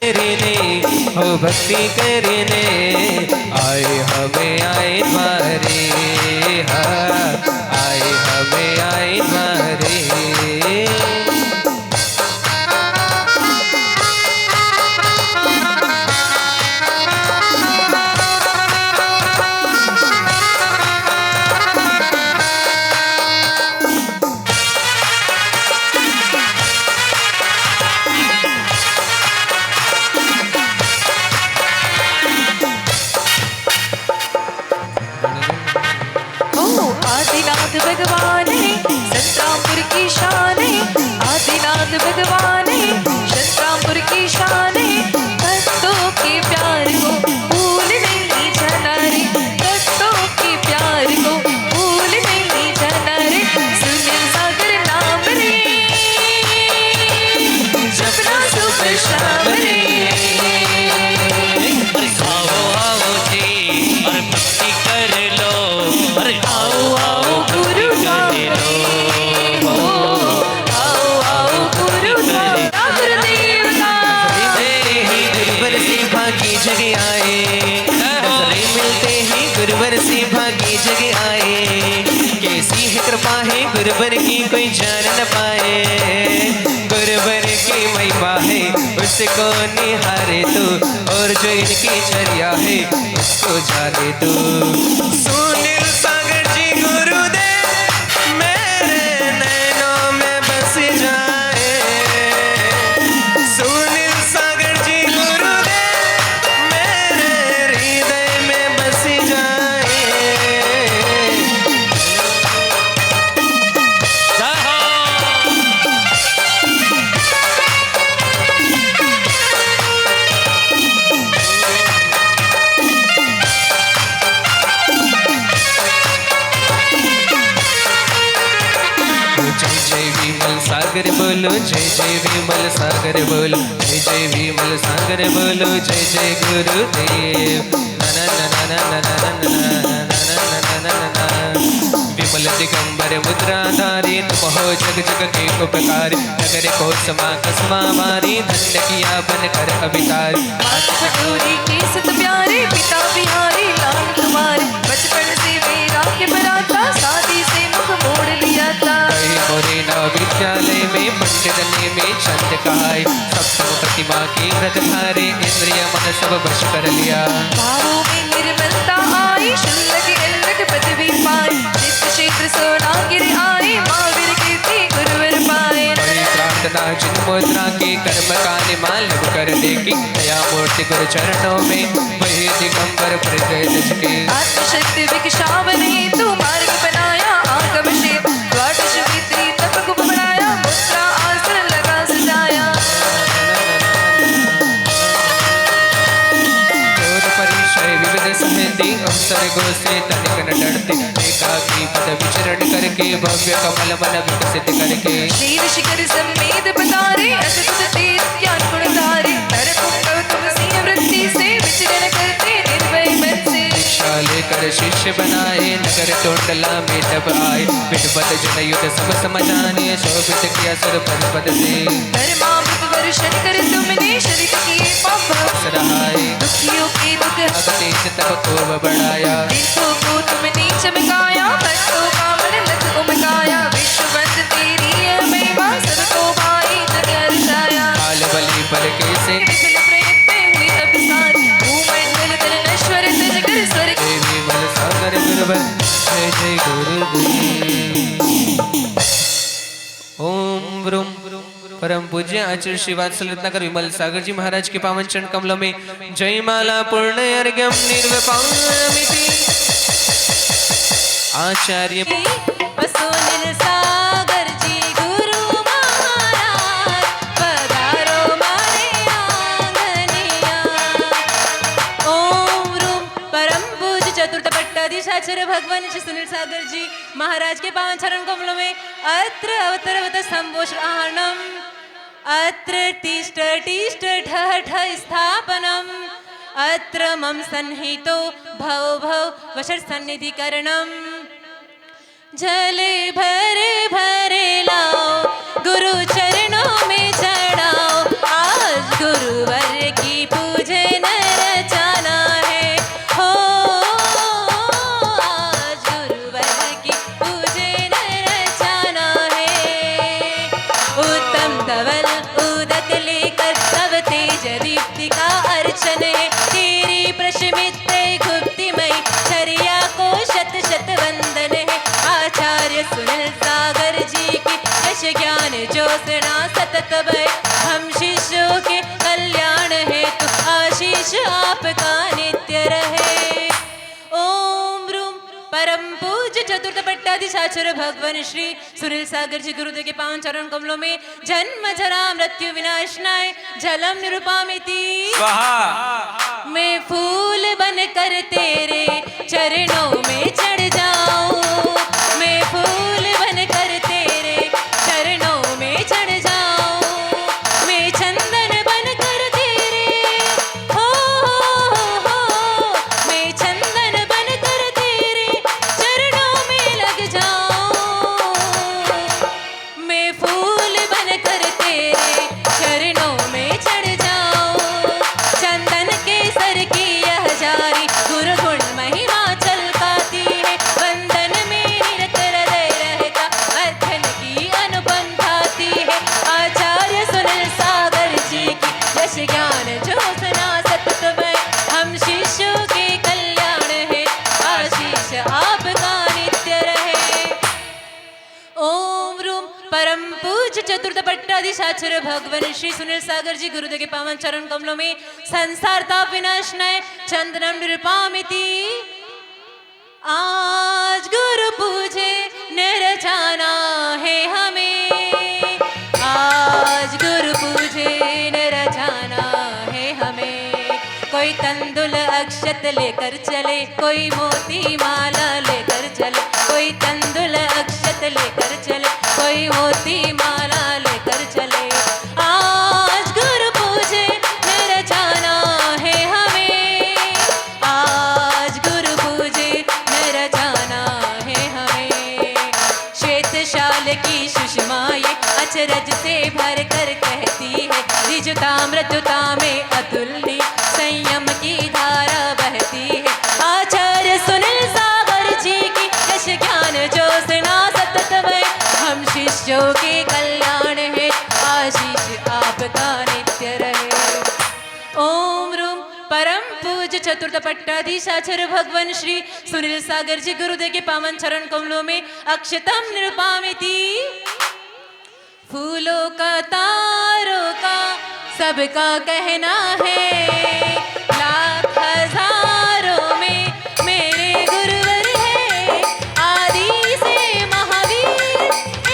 करने हो भक्ति करने आए हमें आए द्वारे, आए हमें आए द्वारे। आदिनाथ भगवान है संतरामपुर की शान है, आदिनाथ भगवान है संतरामपुर की शान है। भक्तों के प्यार को भूल नहीं जाना रे, भक्तों के प्यार को भूल नहीं जाना रे। सुनील सागर नाम रे जपना सुबह शाम रे। आओ आओ जी और भक्ति कर लो, अरे आओ आओ गुरु कर लो, आओ आओ गुरु गुरुदेव का मिलते ही गुरुवर से भागी जग आए, नजरें मिलते ही गुरुवर से भागी जग आए। कैसी है कृपा है गुरुवर की कोई जान न पाए, गुरुवर की महिमा है उसको निहारे तू, और जो इनकी चर्या है उसको जाने तू। सुनील सागर जी गुरुदेव मेरे नैनों में बस जाए, सुनील सागर जी गुरुदेव मेरे हृदय में बस जाए। जय जय विमल सागर बोलो, जय जय विमल सागर बोलो, जय जय विमल सागर बोलो, जय जय गुरुदेव। ना ना ना ना ना ना ना ना ना ना ना ना। विमल दिगंबर मुद्राधारी तुम हो जग जग के उपकारी, नगर को समा कसमा मारी धन्य किया बन कर अभितारी। माता खटोरी के सत प्यारे पिता बिहारी लाल तुम्हारे, बचपन से मेरा के बराता शादी से मुख मोड़ लिया था। कई मोरेना विद्यालय में पंडित ने में चंद कहाए, सप्तम प्रतिमा की व्रत धारे इंद्रिय मन सब वश कर लिया। भावों में निर्मलता आई शुल्लक अल्लक पदवी पाई, चित्त क्षेत्र सोना गिर आए महावीर कीर्ति गुरुवर पाए। बड़ी प्रार्थना जिन मुद्रा के कर्म का निमाल कर देखी, दया मूर्ति गुरु चरणों में वही दिगंबर हृदय के। आत्मशक्ति विकशावन हेतु मार्ग बनाया आगम शिव, द्वादश विधि तप को बढ़ाया मुद्रा आसन लगा सजाया। जोर परिचय विविध सहेती अवसर गो से तनिक न डरते, एकाकी पद विचरण करके भव्य कमल मन विकसित करके। शील शिखर समेत बतारे अद्भुत तेज ज्ञान गुण धारे, नर पुंगव तुम सिंह वृत्ति से विचरण करते निर्भय मन से। दीक्षा लेकर शिष्य बनाए नगर टोंडला में तब आए, पिटपद जन युद्ध सब समझाने शोभित किया सुर पद पद से। धर्मामृत वर्षण कर तुमने शरीर किए पाप सराहाय दुखियों के दुख तेज तब को बढ़ाया, दिनों को तुमने चमकाया, भक्तों का मन लग उमकाया। विश्ववंत तेरी है महिमा सबको भाई जग हर्षाया। काल बलि बल के से विफल प्रयत्न हुई तब सारी, भूमंडल तल नश्वर तज कर स्वर्ग। जय विमल सागर गुरुवर जय जय गुरुदेव। ओम व्रुम परम पूज्य आचार्य श्री वात्सल्य रत्नाकर विमल सागर जी महाराज के पावन चरण कमलों में जय माला पूर्ण अर्घ्यम निर्विपामिति। आचार्य सुनील सागर जी गुरु महाराज पधारो मारे आंगनिया। ओम रूम परम पूज्य चतुर्थ पट्टाधीशाचार्य भगवान श्री सुनील सागर जी महाराज के पावन चरण कमलों में अत्र अवतरवत संभोषणम, अत्र तिष्ठ तिष्ठ ठः ठः स्थापनम, अत्र मम सन्निहितो भव भव वशर सन्निधिकरणम। जले भरे भरे लाओ गुरु चरणों में चढ़ाओ, आज गुरुवर तेज दीप्ति का अर्चन है तेरी प्रशमित्र गुप्तिमयी चर्या को शत शत वंदन है आचार्य सुनील सागर जी की यश ज्ञान ज्योत्सना सतत भय हम शिष्यों के कल्याण हेतु आशीष आपका नित्य रहे। ओम रूम परम पूज्य चतुर्थ पट्टाधीशाचार्य भगवान श्री सुनील सागर जी गुरुदेव के पावन चरण कमलों में जन्म जरा मृत्यु विनाशनाय जलम निरुपामिति स्वाहा। मैं फूल बनकर तेरे चरणों में चढ़ जाऊं मैं फूल बनकर तेरे चरणों में चढ़ जाऊं मैं चंदन बनकर तेरे हो मैं चंदन बनकर तेरे चरणों में लग जाऊं मैं फूल बनकर तेरे चरणों में चढ़ जाऊं चंदन केसर की यह जारी गुरु गुण महिमा चलकाती है वंदन में निरत हृदय रहता अध्ययन की अनुपंथाती है आचार्य सुनील सागर जी की यश ज्ञान ज्योत्सना सतत भय हम शिष्यों के कल्याण है आशीष आपका नित्य रहे। ओम रूम परम पूज्य चतुर्थ पट्टाधीशाचार्य भगवान श्री सुनील सागर जी गुरुदेव के पावन चरण कमलों में संसार ताप विनाशनाय चंदनम निरुपामिति आज गुरु पूजे नर जाना है हमें आज गुरु पूजे नर जाना है हमें कोई तंदुल अक्षत लेकर चले कोई मोती माला लेकर चले कोई तंदुल अक्षत लेकर चले कोई मोती माला लेकर चले आज गुरु पूजे नर जाना है हमें आज गुरु पूजे नर जाना है हमें श्वेतशाल की सुषमा ये अचरज से भर कर कहती है ऋजुता मृदुता में अतुलनीय संयम की धारा बहती है आचार्य सुनील सागर जी की यश ज्ञान ज्योत्सना सतत भय हम शिष्यों के कल्याण है आशीष आपका नित्य रहे। ओम रूम परम पूज्य चतुर्थ पट्टाधीशाचार्य भगवान श्री सुनील सागर जी गुरुदेव के पावन चरण कमलों में अक्षतम निरुपामिति फूलों का तारों का सबका कहना है लाख हजारों में मेरे गुरुवर है आदि से महावीर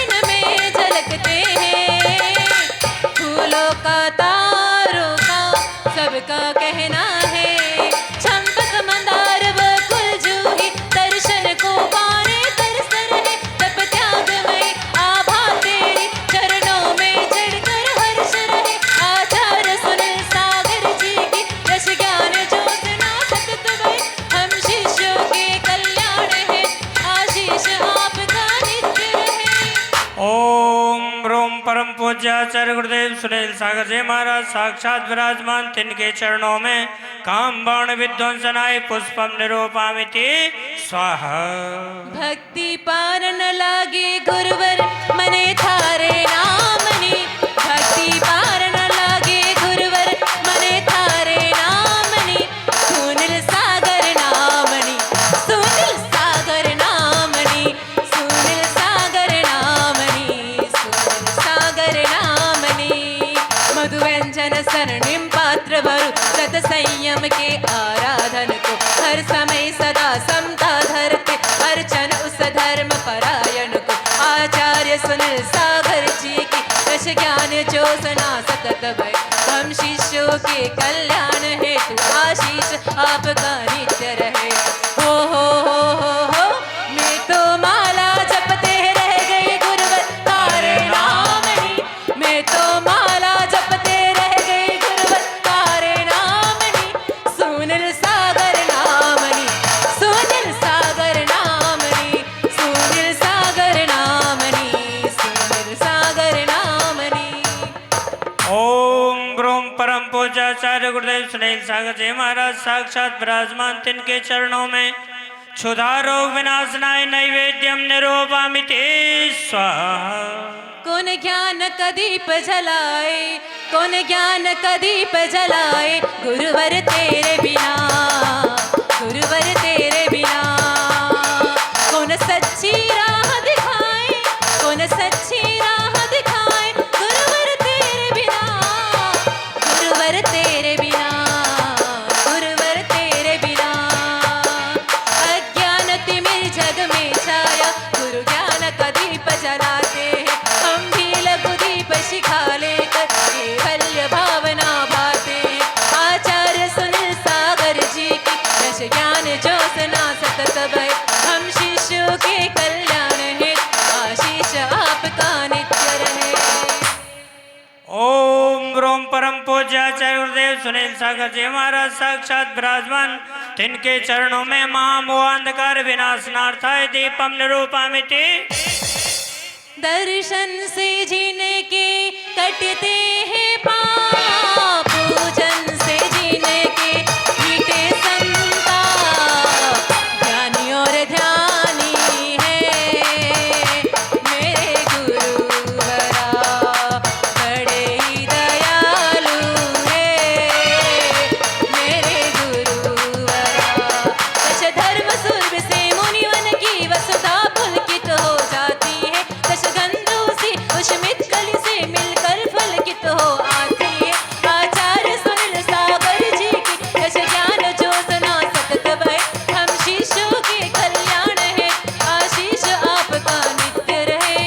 इनमें झलकते हैं फूलों का तारों का सबका कहना है चंपक मंदार बकुल जूही दर्शन को पाने तरस रहे तप त्याग में आभा तेरी चरणों में चढ़कर हर्ष रहे आचार्य सुनील सागर जी की यश ज्ञान ज्योत्सना सतत भय हम शिष्यों के कल्याण है आशीष आपका नित्य रहे। ओम रोम परम पूज्य आचार्य गुरुदेव सुनील सागर जी महाराज साक्षात विराजमान तिनके चरणों में काम बाण विध्वंसनाय पुष्पम निरूपामिति स्वाहा। भक्ति पार न लागे गुरुवर मने थारे नामनी भक्ति पार न लागे गुरुवर मने थारे नामनी सुनील सागर नामनी सुनील सागर नामनी सुनील सागर नामनी सुनील सागर नामनी मधुव्यंजन सरणिम पात्र भरु सत संयम के आराधन को हर समय सदा समता धरते अर्चन उस धर्म परायण को आचार्य सुनील सागर जी की यश ज्ञान ज्योत्सना सतत भय हम शिष्यों के कल्याण हेतु आशीष आपका नित्य रहे। हो मैं तो माला जपते रह गई गुरुवर तारे नामनी मैं तो माला जपते रह गई गुरुवर तारे नामनी सुनील सागर नामनी सुनील सागर नामनी सुनील सागर नामनी सुनील सागर नामनी। ओम ब्रोम परम पूज्य आचार्य गुरुदेव सुनील सागर जी महाराज साक्षात विराजमान तिनके चरणों में क्षुधा रोग विनाशनाय नैवेद्यम निरूपामिति स्वाहा। कौन ज्ञान का दीप जलाए, कौन ज्ञान का दीप जलाए, गुरुवर तेरे बिना, गुरुवर तेरे बिना। कौन सच्ची राह दिखाए, कौन सच्ची राह दिखाए, गुरुवर तेरे बिना, गुरुवर तेरे बिना, गुरुवर तेरे बिना। अज्ञान तिमिर जग में छाया, गुरु ज्ञान का दीप जलाते हैं हम भी, लघु दीप शिखा लेकर कैवल्य भावना भाते हैं। आचार्य सुनील सागर जी की यश ज्ञान ज्योत्सना सतत बहे, हम शिष्यों के कल्याण हेतु आशीष आपका नित्य रहे। ओम रोम परम पूज्य आचार्य गुरुदेव सुनील सागर जी महाराज साक्षात विराजमान, तिनके चरणों में महामोह अंधकार विनाशनार्थाय दीपम निरूपयामि। दर्शन से जीने के कटते हैं पाप, पूजन से जीने के मिटे संताप। ज्ञानी और ध्यानी है मेरे गुरुवरा, बड़े ही दयालु है मेरे गुरुवरा। दश धर्म सूर्य से मुनिवन की वसुधा पुलकित हो जाती है, दश गंधों से उष्मित कली से मिलकर फलकित हो आती है। आचार्य सुनील सागर जी की यश ज्ञान ज्योत्सना सतत बहे, हम शिष्यों के कल्याण है आशीष आपका नित्य रहे।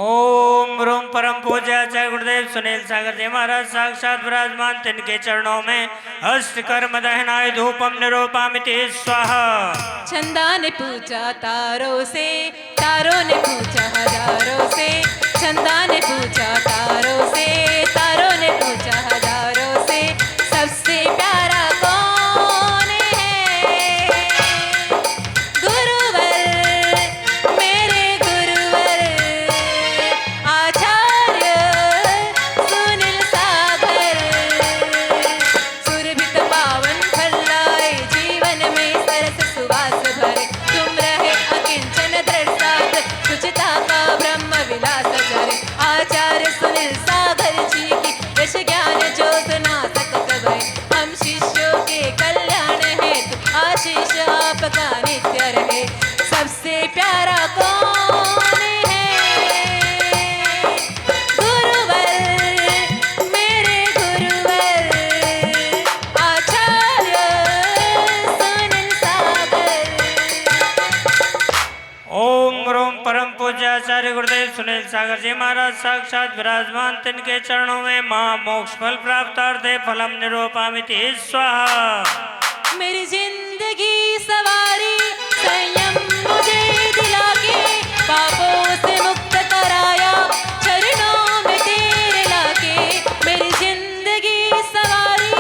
ओम रोम परम पूज्य आचार्य गुरुदेव सुनील सागर जी महाराज साक्षात विराजमान, तिनके चरणों में हस्त कर्म दहनाय धूपम निरूपयामि स्वाहा। चंदा ने पूछा तारों से, तारों ने पूछा हजारों से, चंदा ने पूछा तारों से, तारों ने पूछा हजारों से, सबसे प्यारा कौन है? गुरुवर मेरे गुरुवर, आचार्य सुनील सागर। सुरभित पावन फल लाए, जीवन में सरस सुवास भरे, तुम रहे अकिंचन दृढ़ साथ, सुचिता का ब्रह्म विलास जरे। आचार्य सुनील सागर जी की यश ज्ञान ज्योत्सना सतत बहे, हम शिष्यों के कल्याण हेतु आशीष आपका नित्य रहे। सबसे प्यारा कौन है? गुरुवर मेरे गुरुवर, आचार्य सुनील सागर। ओम रोम परम पूज्य आचार्य गुरुदेव सुनील सागर जी महाराज साक्षात विराजमान, तिनके चरणों में मां मोक्ष फल प्राप्तार्थे फलम निरूपयामि स्वाहा। मेरी जिंदगी सवारी संयम मुझे दिला के, पापों से मुक्त कराया चरणों में तेरे लाके। मेरी जिंदगी सवारी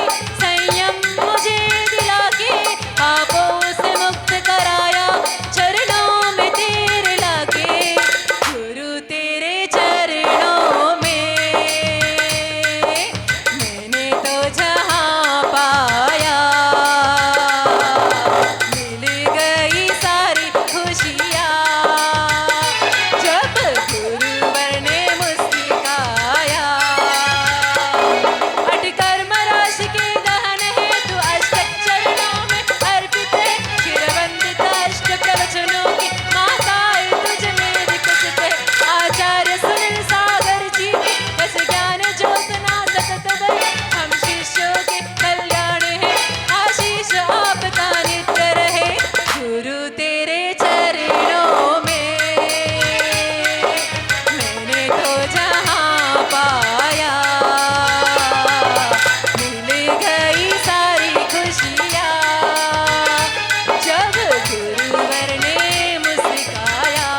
संयम मुझे दिला के, पापों से मुक्त कराया चरणों में तेरे लाके। गुरु तेरे चरणों में मैंने तो जहां पाया, मिल गई सारी खुशियाँ जब गुरुवर ने मुस्कुराया। अटकर्म राशि के दहन हेतु अष्टक चरणों में अर्पित है, चिरवंदित अष्ट प्रवचनों की माताएं तुझ में विकसित है। आचार्य सुनील सागर जी की यश ज्ञान ज्योत्सना सतत बहे, हम शिष्यों के कल्याण है आशीष आपका नित्य रहे। गुरु तेरे चरणों में मैंने तो जहां पाया, मिल गई सारी खुशियाँ जब गुरुवर ने मुस्कुराया।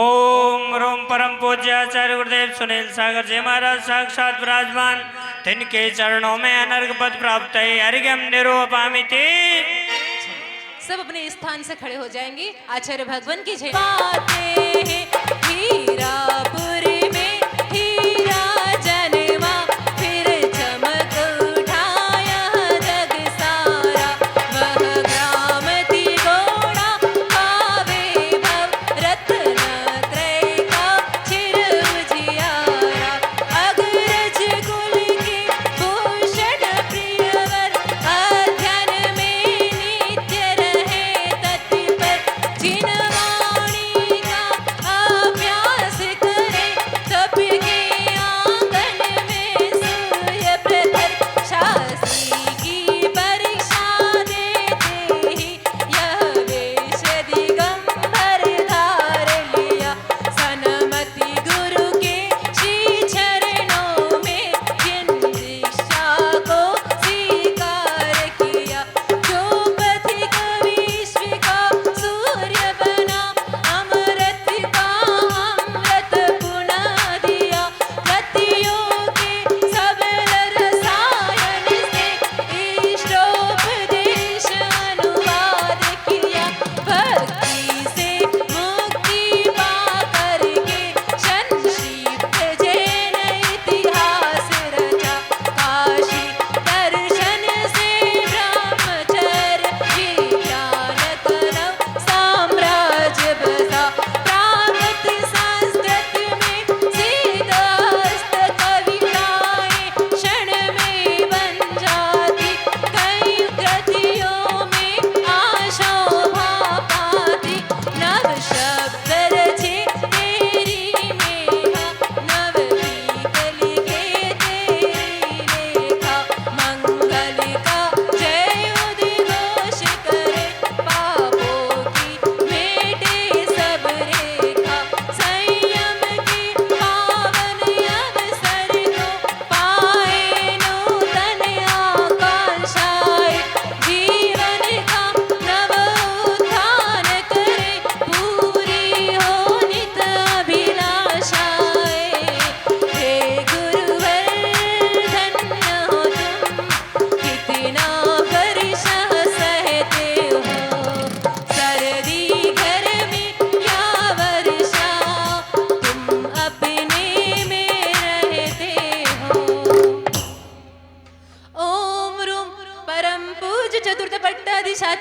ओम रोम परम पूज्य आचार्य गुरुदेव सुनील सागर जी महाराज साक्षात विराजमान, तिनके चरणों में अनर्घ पद प्राप्त है अर्घ्यम निरूपयामि। सब अपने स्थान से खड़े हो जाएंगे। आचार्य भगवान की जय। बातें हैं हीरापुर में हीरा जन्मा, फिर चमक उठा यह जग सारा, वह ग्राम तिगोड़ा पावे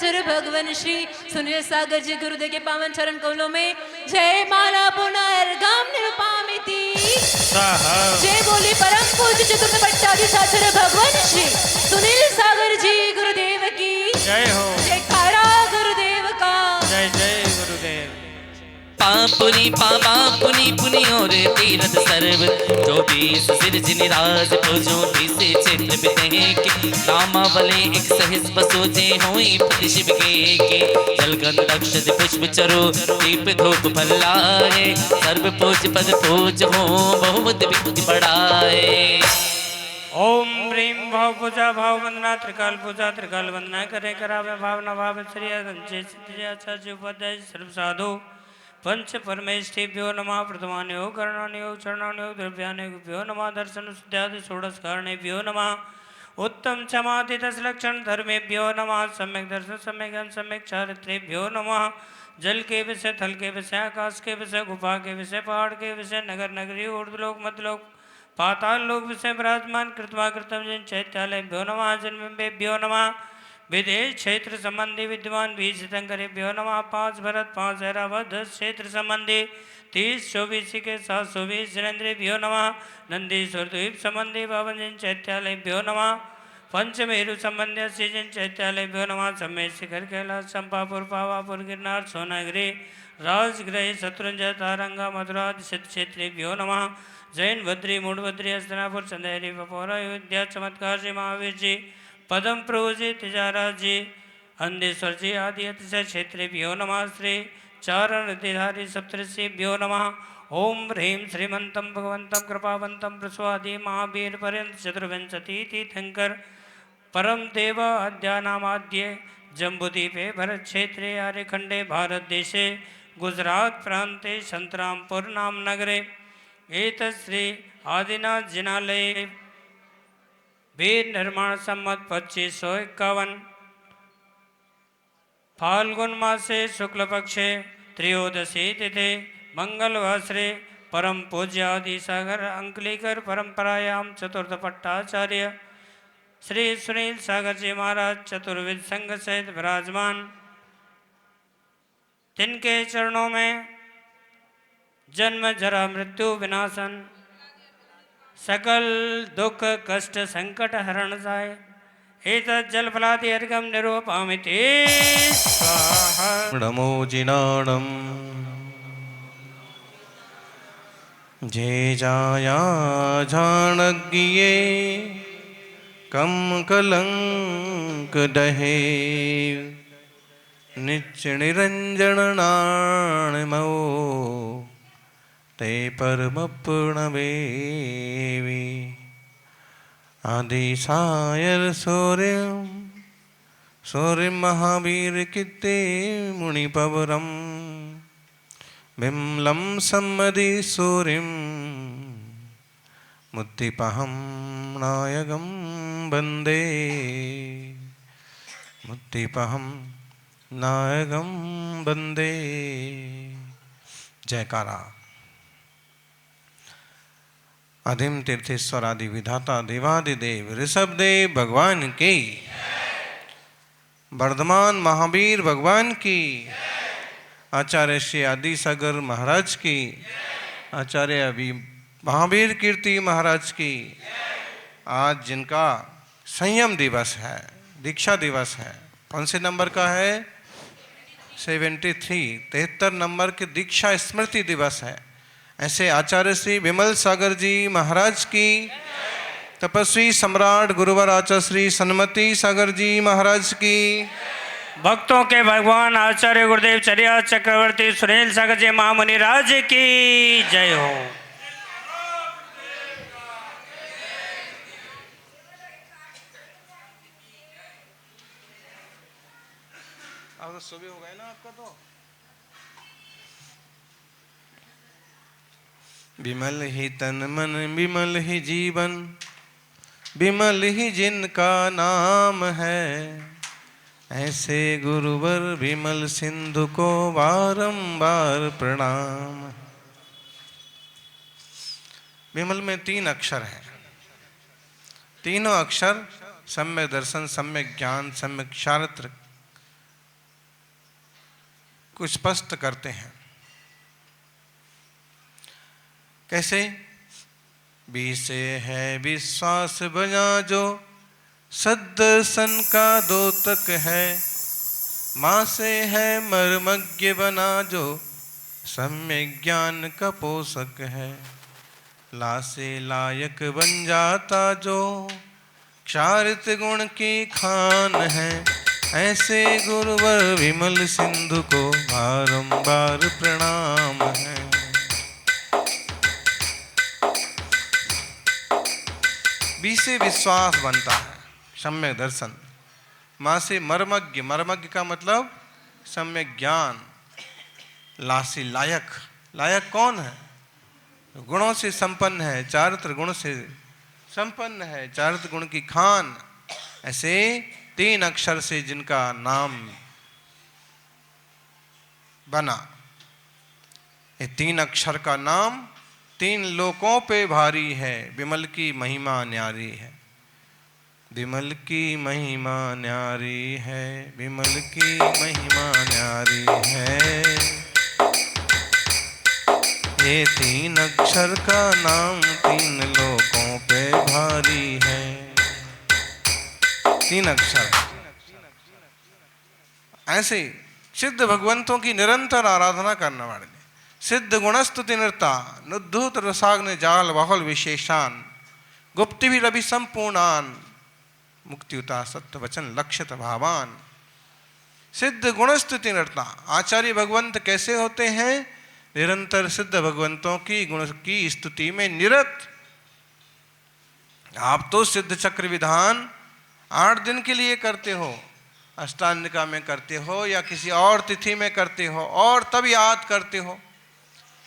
साक्षर भगवान श्री सुनील सागर जी गुरुदेव के पावन चरण कमलों में जय माला पुनर्गम निरुपामिति। जय बोली परम पूज्य चतुर्थ पट्टाधीशाचार्य भगवान श्री सुनील सागर जी गुरुदेव की जय हो। जयकारा गुरुदेव का। जय जय गुरुदेव। पापुनी पापा पुनी पुनी और तीरथ सर्व 24 सिरज निराज पूजो से क्षेत्र बिते के नामावले एक सहिस बसो जे होई पति शिव के जल गंध अक्षत पुष्प चरो दीप धूप फलाए सर्व पूज पद पूज हो बहुत विधि बढ़ाए। ओम ह्रीं भाव पूजा भाव वंदना त्रिकाल पूजा त्रिकाल वंदना करे करावे भावना भाव श्री आचार्य उपाध्याय सर्व साधु पंच परमेष्ठिभ्यो नमः प्रथमान्यो कर्णान्यो चरणान्यो द्रव्यान्यो नमः दर्शन शुद्ध्यादि षोडश कारणेभ्यो नमः उत्तम क्षमाति दश लक्षण धर्मेभ्यो नमः सम्यक दर्शन सम्यक ज्ञान सम्यक चारित्रेभ्यो नमः जल के विषय थल के विषय आकाश के विषय गुफा के विषय पहाड़ के विषय नगर नगरी ऊर्ध्वलोक मध्यलोक पाताल लोक विषय विराजमान कृत्वा कृतम जिन चैत्यालयभ्यो नमः जन्मेभ्यो नमः विदेश क्षेत्र संबंधी विद्वान 20 तीर्थंकरेभ्यो नमः 5 भरत 5 ऐरावत 10 क्षेत्र संबंधी 30 24 के 720 जनेन्द्रेभ्यो नमः नंदीश्वर द्वीप संबंधी 52 जिन चैत्यालयभ्यो नमः पंचमेरु संबंधी 80 जिन चैत्यालयभ्यो नमः सम्मेद शिखर कैलाश चंपापुर पावापुर गिरनार सोनागिरी राजगृह शत्रुंजय तारंगा मथुरा सिद्ध क्षेत्रेभ्यो नमः जैन बद्री मूढ़बद्री हस्तनापुर चंदेरी पपोरा अयोध्या चमत्कार जी महावीर जी पदम प्रभु जी तिजारा जी अंधेश्वर जी आदि अतिशय क्षेत्रेभ्यो नमः श्री चारण ऋतिधारी सप्तऋषिभ्यो नमः ओम ह्रीं श्रीमंतम भगवंतम कृपावंतम प्रस्वादी महावीर पर्यंत चतुर्विंशति तीर्थंकर परम देव अद्यानामाद्ये जम्बूद्वीपे भरत क्षेत्रे आर्यखंडे भारत देशे गुजरात प्रांते संतरामपुर नाम नगरे एतत् श्री आदिनाथ जिनालये वीर निर्माण सम्मत 2551 फाल्गुन मासे शुक्ल पक्षे त्रयोदशी तिथि मंगलवासरे परम पूज्य आदि सागर अंकलीकर परंपरायां चतुर्थ पट्टाचार्य श्री सुनील सागर जी महाराज चतुर्विद संघ सहित विराजमान तिनके चरणों में जन्म जरा मृत्यु विनाशन सकल दुख कष्ट संकट हरण जाय एतत् जल फलादि अर्घम निरूपयामि स्वाहा। नमो जिनाणम जय जाया जानज्ञे कम कलंक दहे नित्य निरंजन नाणमो ते परम प्रणवेवी आदि सायर सूर्य महावीर किते मुनिपवरम बिमलम सम्मदि सूर्यम मुत्तिपहम नायकम वंदे मुत्तिपहम नायकम वंदे। जयकारा। आदिम तीर्थेश्वर आदि विधाता देवादिदेव ऋषभदेव भगवान की, वर्धमान महावीर भगवान की, आचार्य श्री आदि सागर महाराज की, आचार्य अभी महावीर कीर्ति महाराज की। आज जिनका संयम दिवस है, दीक्षा दिवस है, कौन से नंबर का है? 73 नंबर के दीक्षा स्मृति दिवस है। ऐसे आचार्य श्री विमल सागर जी महाराज की, तपस्वी सम्राट गुरुवर आचार्य श्री सन्मति सागर जी महाराज की, भक्तों के भगवान आचार्य गुरुदेव चर्या चक्रवर्ती सुनील सागर जी महामुनि राज की जय हो। अब सुबह हो गए ना आपका तो। विमल ही तन मन विमल ही जीवन, विमल ही जिनका नाम है, ऐसे गुरुवर विमल सिंधु को बारंबार प्रणाम। विमल में 3 अक्षर हैं। तीनों अक्षर सम्यक दर्शन, सम्यक ज्ञान, सम्यक चारित्र को स्पष्ट करते हैं। कैसे? बी से है विश्वास बना जो सद्दर्शन का द्योतक है, माँ से है मर्मज्ञ बना जो सम्यक ज्ञान का पोषक है, ला से लायक बन जाता जो क्षारित गुण की खान है, ऐसे गुरुवर विमल सिंधु को बारंबार प्रणाम है। बी से विश्वास बनता है, सम्यक दर्शन। माँ से मर्मज्ञ, मर्मज्ञ का मतलब सम्यक ज्ञान। ला से लायक, लायक कौन है? गुणों से संपन्न है, चारित्र गुण से संपन्न है, चारित्र गुण की खान। ऐसे 3 अक्षर से जिनका नाम बना, ये 3 अक्षर का नाम 3 लोकों पे भारी है। विमल की महिमा न्यारी है, विमल की महिमा न्यारी है, विमल की महिमा न्यारी है। ये 3 अक्षर का नाम 3 लोकों पे भारी है। 3 अक्षर। ऐसे सिद्ध भगवंतों की निरंतर आराधना करने वाले सिद्ध गुणस्तुति नृता नुद्धूत रसाग्न जाल बहुल विशेषान गुप्ति भी रवि संपूर्णान मुक्तियुता सत्य वचन लक्षित भावान। सिद्ध गुणस्तुति नृता आचार्य भगवंत कैसे होते हैं? निरंतर सिद्ध भगवंतों की गुण की स्तुति में निरत। आप तो सिद्ध चक्र विधान 8 दिन के लिए करते हो, अष्टांगिका में करते हो या किसी और तिथि में करते हो और तब याद करते हो,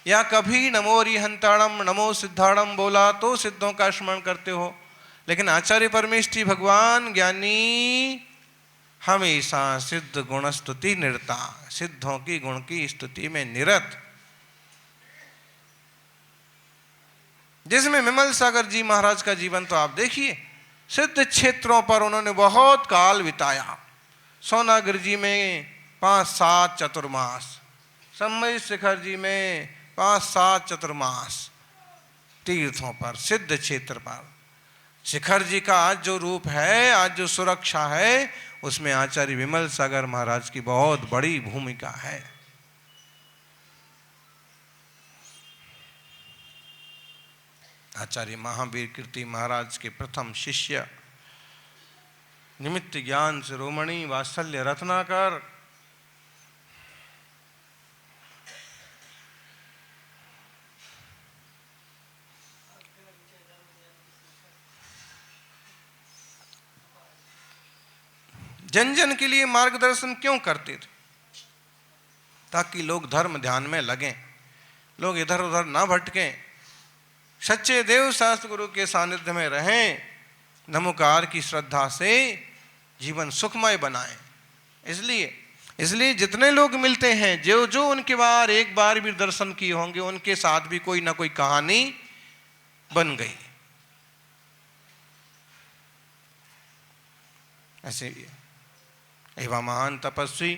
या कभी नमो रिहंताणम नमो सिद्धाणम बोला तो सिद्धों का स्मरण करते हो। लेकिन आचार्य परमेष्ठी भगवान ज्ञानी हमेशा सिद्ध गुण स्तुति निरता, सिद्धों की गुण की स्तुति में निरत। जिसमें विमल सागर जी महाराज का जीवन तो आप देखिए, सिद्ध क्षेत्रों पर उन्होंने बहुत काल बिताया। सोनागिर जी में 5-7 चतुर्मास, सम्मय शिखर जी में 5-7 चतुर्मास, तीर्थों पर सिद्ध क्षेत्र पर। शिखर जी का आज जो रूप है, आज जो सुरक्षा है, उसमें आचार्य विमल सागर महाराज की बहुत बड़ी भूमिका है। आचार्य महावीर कीर्ति महाराज के प्रथम शिष्य, निमित्त ज्ञान शिरोमणि वात्सल्य रत्नाकर, जन जन के लिए मार्गदर्शन क्यों करते थे? ताकि लोग धर्म ध्यान में लगें, लोग इधर उधर ना भटकें, सच्चे देव शास्त्र गुरु के सानिध्य में रहें, नमोकार की श्रद्धा से जीवन सुखमय बनाएं। इसलिए जितने लोग मिलते हैं, जो जो उनके बार एक बार भी दर्शन किए होंगे, उनके साथ भी कोई ना कोई कहानी बन गई। ऐसे एवं महान तपस्वी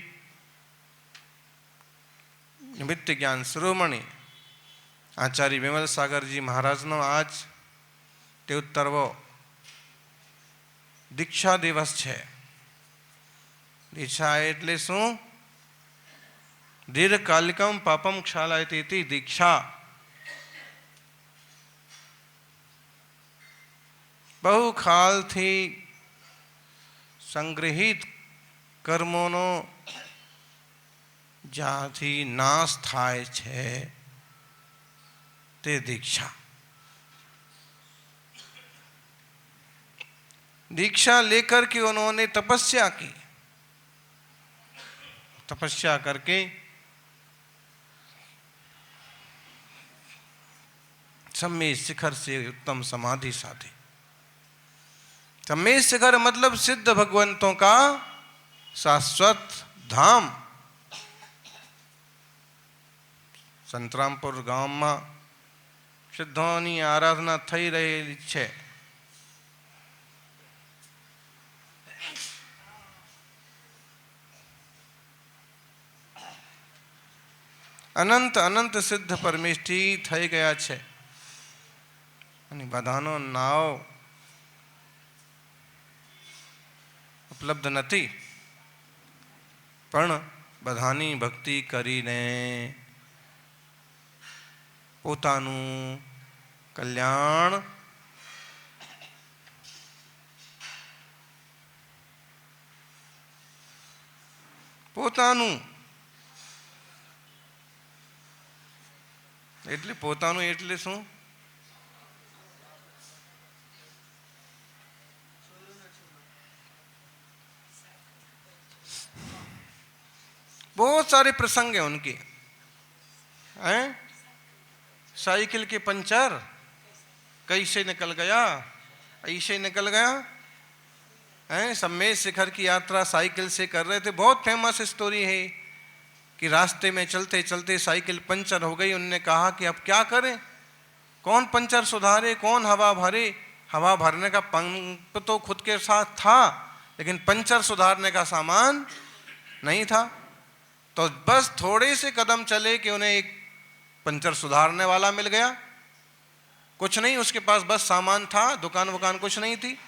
निमित्त ज्ञान शिरोमणि आचार्य विमल सागर जी महाराज नो आज 73वो दीक्षा दिवस है। दीक्षा एटले शू? दीर्घकालिकम पापम क्षालयति दीक्षा। बहु काल थी संग्रहित कर्मोनो જ્યાંથી નાશ થાય છે તે दीक्षा। दीक्षा लेकर के उन्होंने तपस्या की, तपस्या करके सम्मेद शिखर से उत्तम समाधि साधी। सम्मेद शिखर मतलब सिद्ध भगवंतों का शाश्वत धाम। संतरामपुर गांव में सिद्धोनी आराधना थई रही है। અનંત અનંત સિદ્ધ પરમેષ્ઠી થઈ ગયા છે અને બધાનો નાવ ઉપલબ્ધ નથી, પણ બધાની ભક્તિ કરીને પોતાનું કલ્યાણ પોતાનું એટલે શું? बहुत सारे प्रसंग हैं उनके, हैं? साइकिल के पंचर कैसे निकल गया, ऐसे निकल गया, हैं? सम्मेद शिखर की यात्रा साइकिल से कर रहे थे, बहुत फेमस स्टोरी है कि रास्ते में चलते चलते साइकिल पंचर हो गई। उन्होंने कहा कि अब क्या करें, कौन पंचर सुधारे, कौन हवा भरे। हवा भरने का पंप तो खुद के साथ था, लेकिन पंचर सुधारने का सामान नहीं था। तो बस थोड़े से कदम चले कि उन्हें एक पंचर सुधारने वाला मिल गया। कुछ नहीं उसके पास, बस सामान था, दुकान वुकान कुछ नहीं थी।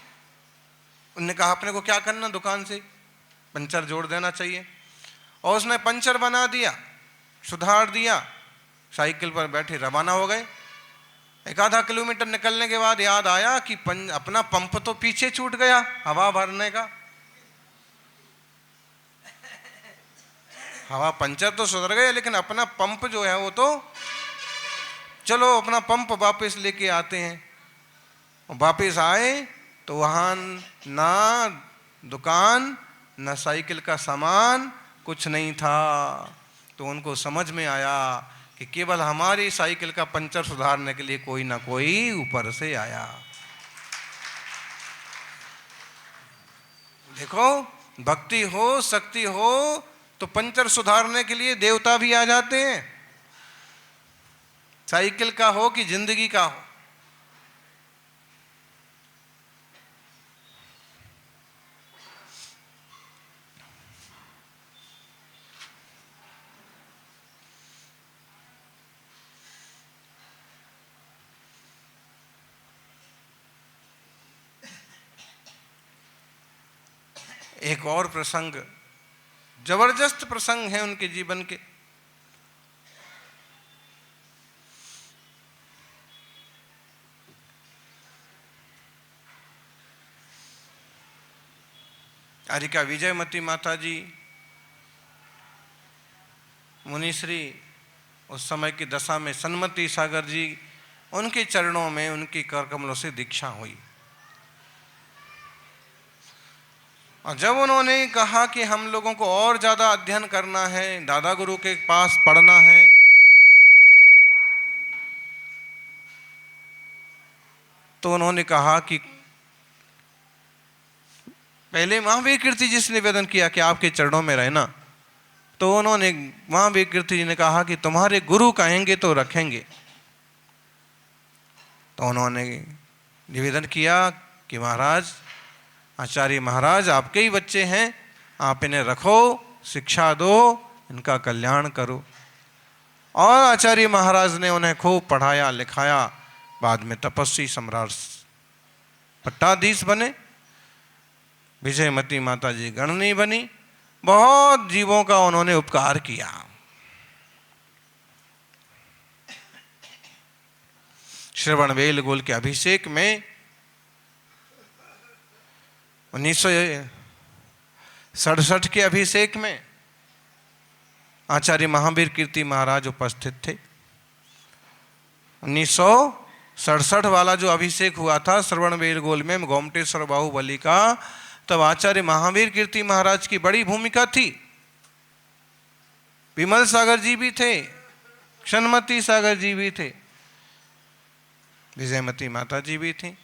उनने कहा अपने को क्या करना, दुकान से पंचर जोड़ देना चाहिए। और उसने पंचर बना दिया, सुधार दिया, साइकिल पर बैठे रवाना हो गए। एक आधा किलोमीटर निकलने के बाद याद आया कि अपना पंप तो पीछे छूट गया हवा भरने का। हवा पंचर तो सुधर गए, लेकिन अपना पंप जो है वो तो, चलो अपना पंप वापस लेके आते हैं। वापस आए तो वहाँ ना दुकान ना साइकिल का सामान कुछ नहीं था। तो उनको समझ में आया कि केवल हमारी साइकिल का पंचर सुधारने के लिए कोई ना कोई ऊपर से आया। देखो, भक्ति हो, शक्ति हो तो पंचर सुधारने के लिए देवता भी आ जाते हैं, साइकिल का हो कि जिंदगी का हो। एक और प्रसंग, जबरदस्त प्रसंग है उनके जीवन के। आरिका विजयमती माता जी मुनिश्री, उस समय की दशा में सन्मति सागर जी, उनके चरणों में उनकी कर कमलों से दीक्षा हुई। और जब उन्होंने कहा कि हम लोगों को और ज़्यादा अध्ययन करना है, दादा गुरु के पास पढ़ना है, तो उन्होंने कहा कि पहले महावीर कीर्ति जी से निवेदन किया कि आपके चरणों में रहना। तो उन्होंने, महावीर कीर्ति जी ने कहा कि तुम्हारे गुरु कहेंगे तो रखेंगे। तो उन्होंने निवेदन किया कि महाराज, आचार्य महाराज आपके ही बच्चे हैं, आप इन्हें रखो, शिक्षा दो, इनका कल्याण करो। और आचार्य महाराज ने उन्हें खूब पढ़ाया लिखाया। बाद में तपस्वी सम्राट पट्टाधीश बने, विजयमती माता जी गणनी बनी। बहुत जीवों का उन्होंने उपकार किया। श्रवण बेलगोल के अभिषेक में 1967 के अभिषेक में आचार्य महावीर कीर्ति महाराज उपस्थित थे। 1967 वाला जो अभिषेक हुआ था श्रवण बेलगोल में गोमटेश्वर बाहुबली का, तब आचार्य महावीर कीर्ति महाराज की बड़ी भूमिका थी। विमल सागर जी भी थे, क्षणमती सागर जी भी थे, विजयमती माता जी भी थी।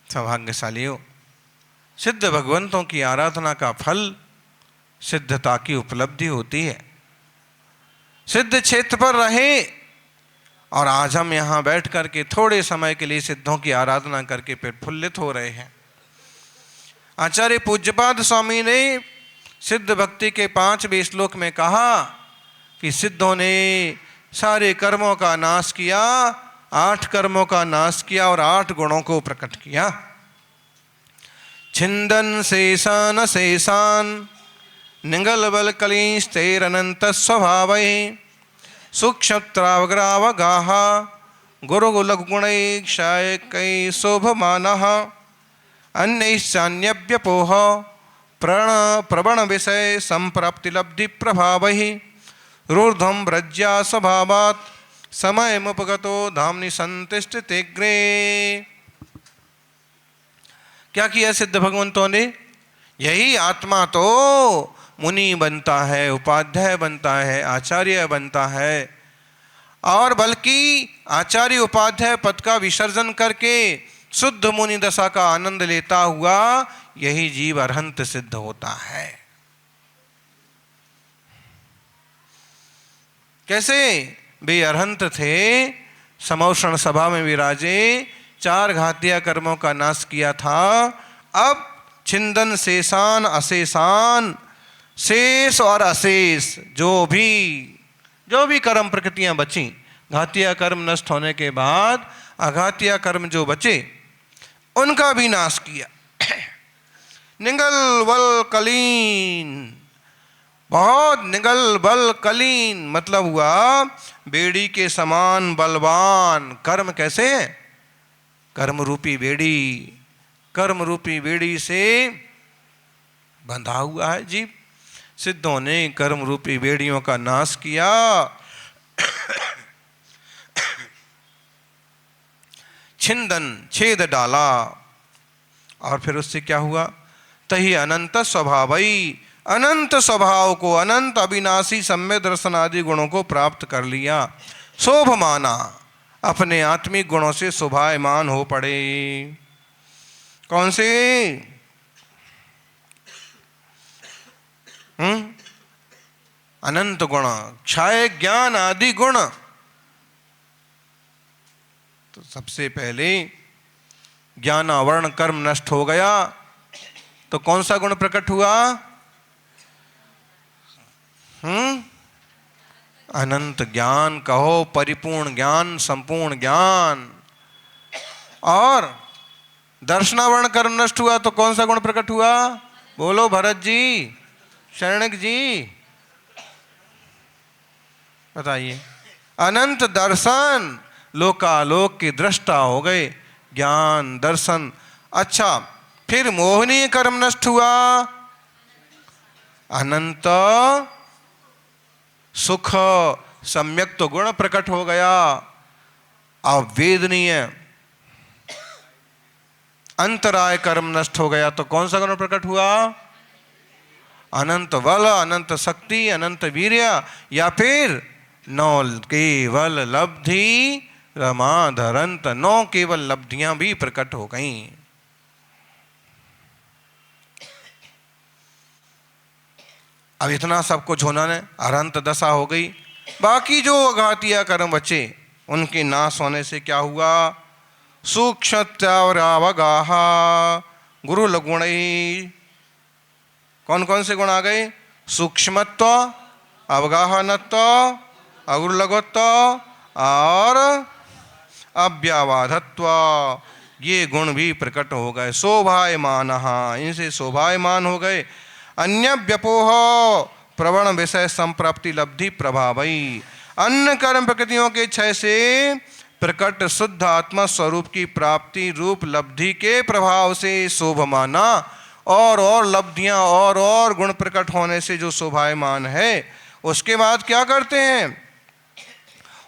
सौभाग्यशालियों, सिद्ध भगवंतों की आराधना का फल सिद्धता की उपलब्धि होती है। सिद्ध क्षेत्र पर रहे और आज हम यहाँ बैठ करके थोड़े समय के लिए सिद्धों की आराधना करके प्रफुल्लित हो रहे हैं। आचार्य पूज्यपाद स्वामी ने सिद्ध भक्ति के 5वें श्लोक में कहा कि सिद्धों ने सारे कर्मों का नाश किया, 8 कर्मों का नाश किया और 8 गुणों को प्रकट किया। छिंदन शेषान शेषान निगल बल कलिंस्तेरनंत स्वभावै सूक्ष्मत्रावग्रावगाः गुरुगुलगुणैक्षाय कै शोभमानः अन्यैश्चान्यव्यपोह प्रवण विषय संप्राप्तिलब्धि प्रभावैः रूर्ध्वं व्रज्या स्वभावात् समयमुपगतो धाम्नि संतिष्ठतेऽग्रे। क्या किया सिद्ध भगवंतों ने? यही आत्मा तो मुनि बनता है, उपाध्याय बनता है, आचार्य बनता है, और बल्कि आचार्य उपाध्याय पद का विसर्जन करके शुद्ध मुनि दशा का आनंद लेता हुआ यही जीव अरहंत सिद्ध होता है। कैसे? वे अरहंत थे, समौषण सभा में विराजे, 4 घातिया कर्मों का नाश किया था। अब छिंदन शेषान अशेषान, शेष और अशेष जो भी कर्म प्रकृतियां बची, घातिया कर्म नष्ट होने के बाद अघातिया कर्म जो बचे उनका भी नाश किया। निगल बल कलीन, बहुत निगल बल कलीन मतलब हुआ बेड़ी के समान बलवान। कर्म कैसे है? कर्म रूपी बेड़ी, कर्म रूपी बेड़ी से बंधा हुआ है जीव। सिद्धों ने कर्म रूपी बेड़ियों का नाश किया। छिंदन, छेद डाला, और फिर उससे क्या हुआ? तही अनंत स्वभावई, अनंत स्वभाव को, अनंत अविनाशी सम्य दर्शन आदि गुणों को प्राप्त कर लिया। शोभ माना, अपने आत्मिक गुणों से शोभायमान हो पड़े। कौन से? अनंत गुण, क्षय ज्ञान आदि गुण। तो सबसे पहले ज्ञान आवरण कर्म नष्ट हो गया, तो कौन सा गुण प्रकट हुआ? अनंत ज्ञान कहो, परिपूर्ण ज्ञान, संपूर्ण ज्ञान। और दर्शनावरण कर्म नष्ट हुआ तो कौन सा गुण प्रकट हुआ? बोलो भरत जी, शरणक जी, बताइए। अनंत दर्शन, लोकालोक के दृष्टा हो गए, ज्ञान दर्शन। अच्छा, फिर मोहनीय कर्म नष्ट हुआ, अनंत सुख सम्यक तो गुण प्रकट हो गया। अवेदनीय अंतराय कर्म नष्ट हो गया, तो कौन सा गुण प्रकट हुआ? अनंत बल, अनंत शक्ति, अनंत वीर्य, या फिर नौ केवल लब्धि रमाधरंत, 9 केवल लब्धियां भी प्रकट हो गईं। अब इतना सब कुछ होना ने अरहंत दशा हो गई। बाकी जो अघातिया कर्म बचे उनके नाश होने से क्या हुआ? सूक्ष्मत्यावरावगाः गुरु लगुण। कौन कौन से गुण आ गए? सूक्ष्मत्व, अवगाहनत्व, अगुरुलघुत्व और अव्यावाधत्व, ये गुण भी प्रकट हो गए। शोभायमान, इनसे शोभायमान हो गए। अन्य व्यपोह प्रवण विषय संप्राप्ति लब्धि प्रभावई, अन्य कर्म प्रकृतियों के क्षय से प्रकट शुद्ध आत्मा स्वरूप की प्राप्ति रूप लब्धि के प्रभाव से शोभमाना, और लब्धियां और गुण प्रकट होने से जो शोभायमान है, उसके बाद क्या करते हैं?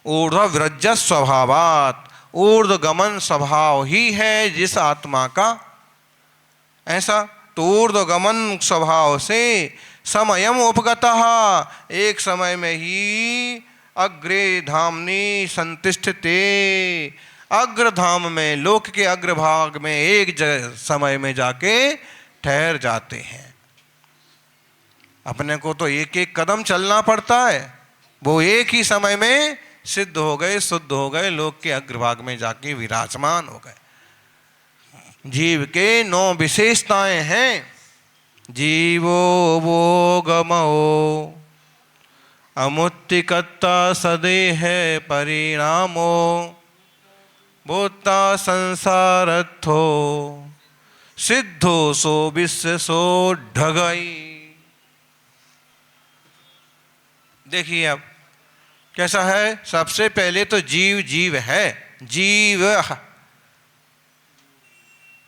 ऊर्ध्वव्रज स्वभावात, ऊर्ध्वगमन स्वभाव ही है जिस आत्मा का। ऐसा तो ऊर्ध्वगमन स्वभाव से समयम उपगतः, एक समय में ही अग्रे धामनि संतिष्ठते, अग्रधाम में, लोक के अग्रभाग में एक समय में जाके ठहर जाते हैं। अपने को तो एक एक कदम चलना पड़ता है, वो एक ही समय में सिद्ध हो गए, शुद्ध हो गए, लोक के अग्रभाग में जाके विराजमान हो गए। जीव के 9 विशेषताएं हैं। जीवो वो गमो अमुत्तिकत्ता सदेह परिणामो भूता संसारथो सिद्धो सो विश्व सो ढगई। देखिए अब कैसा है। सबसे पहले तो जीव जीव है। जीव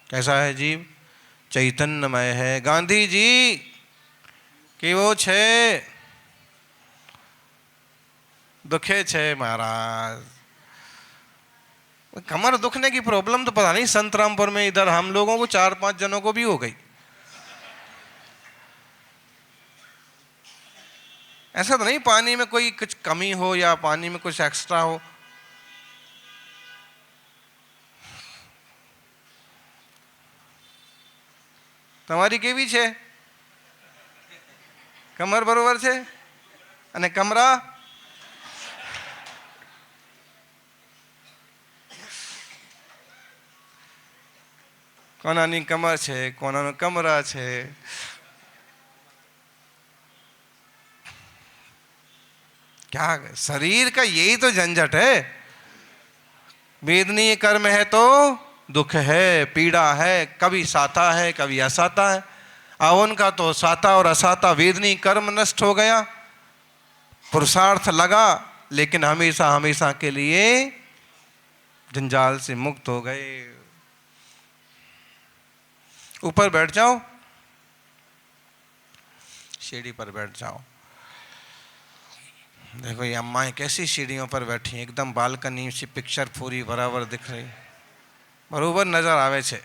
कैसा है? जीव चैतन्यमय है। गांधी जी कि वो छे दुखे छे महाराज। कमर दुखने की प्रॉब्लम तो पता नहीं संतरामपुर में इधर हम लोगों को 4-5 जनों को भी हो गई। ऐसा तो नहीं पानी में कोई कुछ कमी हो या पानी में कुछ एक्स्ट्रा हो। તમારી કેવી છે? કમર બરોબર છે અને કમરા કોનાની કમર છે, કોનાનો કમરા છે। क्या शरीर का यही तो झंझट है। वेदनीय कर्म है तो दुख है, पीड़ा है, कभी साता है कभी असाता है। अवन का तो साता और असाता वेदनीय कर्म नष्ट हो गया, पुरुषार्थ लगा, लेकिन हमेशा हमेशा के लिए जंजाल से मुक्त हो गए। ऊपर बैठ जाओ, सीढ़ी पर बैठ जाओ। देखो ये अम्माएं कैसी सीढ़ियों पर बैठी हैं, एकदम बालकनी से पिक्चर पूरी बराबर दिख रही, बरोबर नजर आवे छे।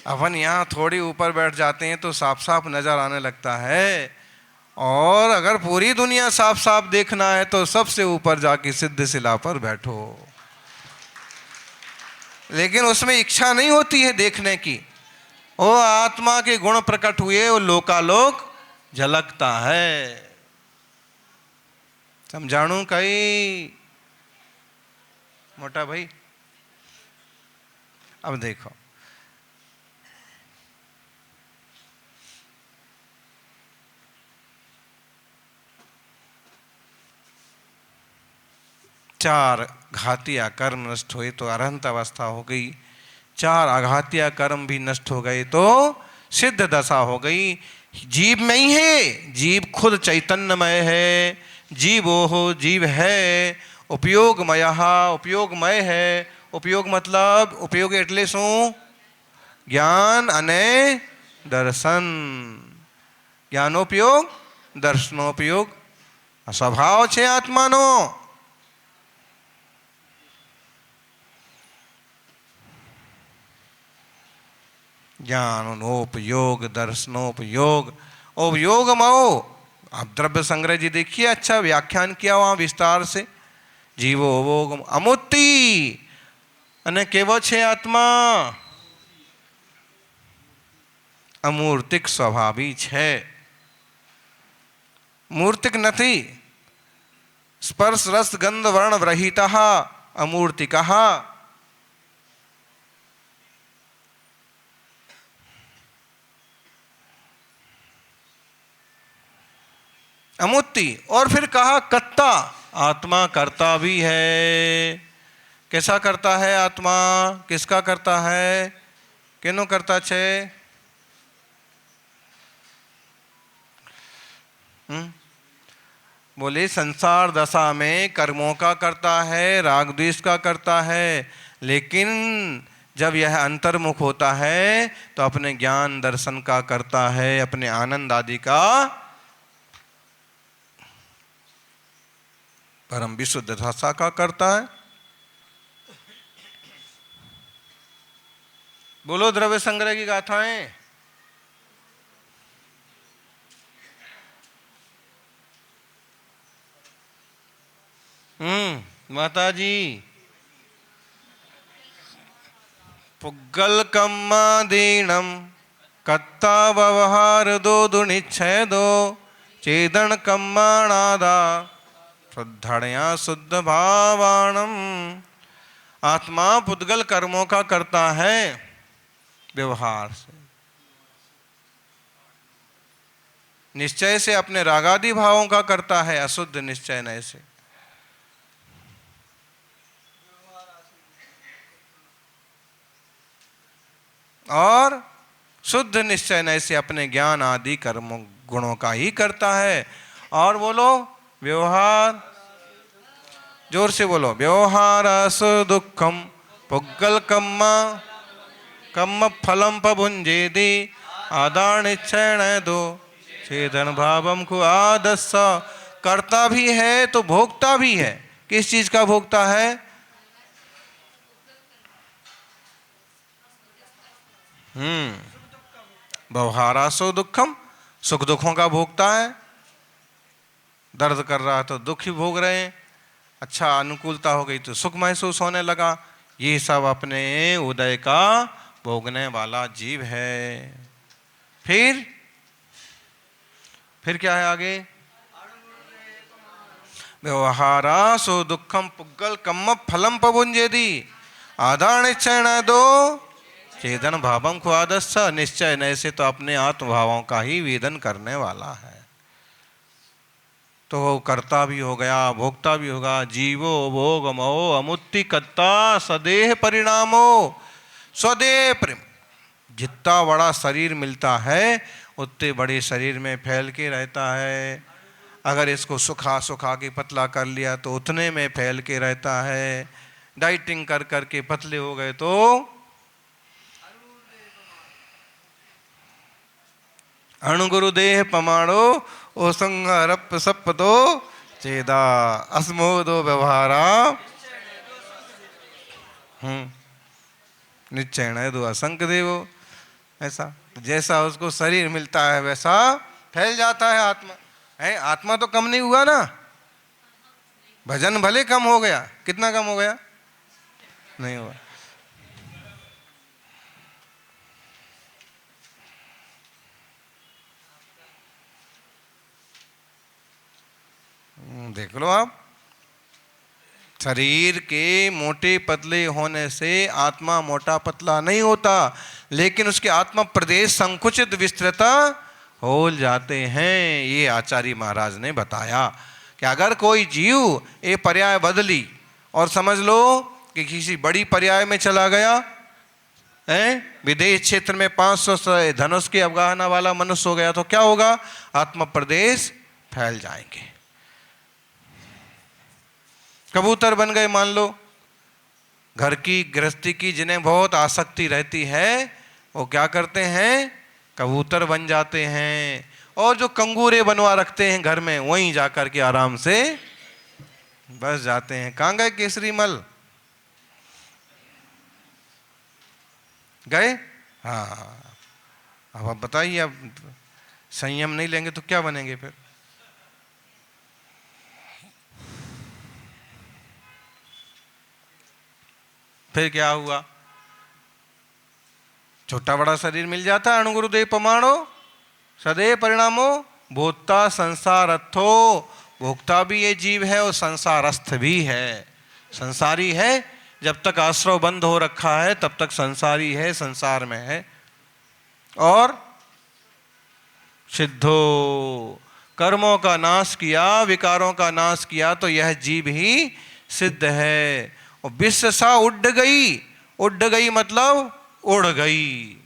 अपन यहाँ थोड़ी ऊपर बैठ जाते हैं तो साफ साफ नजर आने लगता है, और अगर पूरी दुनिया साफ साफ देखना है तो सबसे ऊपर जाके सिद्ध शिला पर बैठो। लेकिन उसमें इच्छा नहीं होती है देखने की। वो आत्मा के गुण प्रकट हुए, वो लोकालोक झलकता है। समझाणु कई मोटा भाई। अब देखो चार घातिया कर्म नष्ट हुए तो अरहंत अवस्था हो गई, 4 आघातिया कर्म भी नष्ट हो गए तो सिद्ध दशा हो गई। जीव में ही है, जीव खुद चैतन्यमय है, जीव हो जीव है, उपयोगमय, उपयोगमय है। उपयोग मतलब उपयोग एटले शू? ज्ञान अने दर्शन। ज्ञानोपयोग दर्शनोपयोग स्वभाव छे आत्मानो। ज्ञानोपयोग दर्शनोपयोग उपयोग मो। आप द्रव्य संग्रह जी देखिए, अच्छा व्याख्यान किया वहां विस्तार से। जीवो भोग अमूर्ति अने केवो छे आत्मा? अमूर्तिक स्वभावी छे, मूर्तिक नहीं। स्पर्श रस गंध वर्ण रहितः अमूर्तिकः। अमूर्ति। और फिर कहा कर्ता, आत्मा करता भी है। कैसा करता है आत्मा? किसका करता है? केनो करता छे? बोले संसार दशा में कर्मों का करता है, राग द्वेष का करता है, लेकिन जब यह अंतर्मुख होता है तो अपने ज्ञान दर्शन का करता है, अपने आनंद आदि का परम विशुद्ध दशा का करता है। बोलो द्रव्य संग्रह की गाथाएं। माता जी पुग्गल कम्मादीनम कत्ता व्यवहार दो दुनिच्छेदो चेदन कम्माणादा शुद्धया शुद्ध भावाणम। आत्मा पुद्गल कर्मों का करता है व्यवहार से, निश्चय से अपने रागादि भावों का करता है, अशुद्ध निश्चय नय से। और शुद्ध निश्चय नय से अपने ज्ञान आदि कर्मों गुणों का ही करता है। और बोलो व्यवहार, जोर से बोलो, व्यवहार दुखम पुग्गल कम्म फलम पभुंजेदि आदानिच्छेण दो छेदन भावम को आदस्स। करता भी है तो भोगता भी है। किस चीज का भोगता है? व्यवहारासो दुखम, सुख दुखों का भोगता है। दर्द कर रहा तो दुख ही भोग रहे हैं, अच्छा अनुकूलता हो गई तो सुख महसूस होने लगा। ये सब अपने उदय का भोगने वाला जीव है। फिर क्या है आगे? व्यवहारासो दुखम पुग्गल कम्म फलम पभुंजेदि आदानिच्छेण दो चेतन भावम को आदस्स। निश्चय नय से तो अपने आत्मभावों का ही वेदन करने वाला है। तो वो कर्ता भी हो गया, भोक्ता भी होगा। जीवो भोगमो अमुत्ति कत्ता सदेह परिणामो। स्वदेह प्रेम, जितना बड़ा शरीर मिलता है उतने बड़े शरीर में फैल के रहता है। अगर इसको सुखा सुखा के पतला कर लिया तो उतने में फैल के रहता है। डाइटिंग कर करके पतले हो गए तो अणुगुरुदेह पमाणो ओ संहारप सप्पतो चेदा अस्मोदो व्यवहारा निश्चय दो असंक देवो। ऐसा जैसा उसको शरीर मिलता है वैसा फैल जाता है आत्मा। है आत्मा तो कम नहीं हुआ ना, भजन भले कम हो गया, कितना कम हो गया? नहीं हुआ। देख लो आप, शरीर के मोटे पतले होने से आत्मा मोटा पतला नहीं होता, लेकिन उसके आत्मा प्रदेश संकुचित विस्तृता हो जाते हैं। ये आचार्य महाराज ने बताया कि अगर कोई जीव ये पर्याय बदली और समझ लो कि किसी बड़ी पर्याय में चला गया है, विदेश क्षेत्र में 500 धनुष के अवगाहना वाला मनुष्य हो गया, तो क्या होगा? आत्मा प्रदेश फैल जाएंगे। कबूतर बन गए मान लो, घर की गृहस्थी की जिन्हें बहुत आसक्ति रहती है वो क्या करते हैं? कबूतर बन जाते हैं। और जो कंगूरे बनवा रखते हैं घर में वहीं जाकर के आराम से बस जाते हैं। कहाँ गए केसरी मल? गए? हाँ। अब आप बताइए, अब संयम नहीं लेंगे तो क्या बनेंगे फिर? फिर क्या हुआ? छोटा बड़ा शरीर मिल जाता है। अणुगुरुदेव पमाणो सदैव परिणामो भोक्ता संसारस्थो। भोक्ता भी ये जीव है और संसारस्थ भी है, संसारी है। जब तक आश्रव बंद हो रखा है तब तक संसारी है, संसार में है। और सिद्धो, कर्मों का नाश किया, विकारों का नाश किया तो यह जीव ही सिद्ध है। और विश्व सा उड़ गई। उड़ गई मतलब उड़ गई,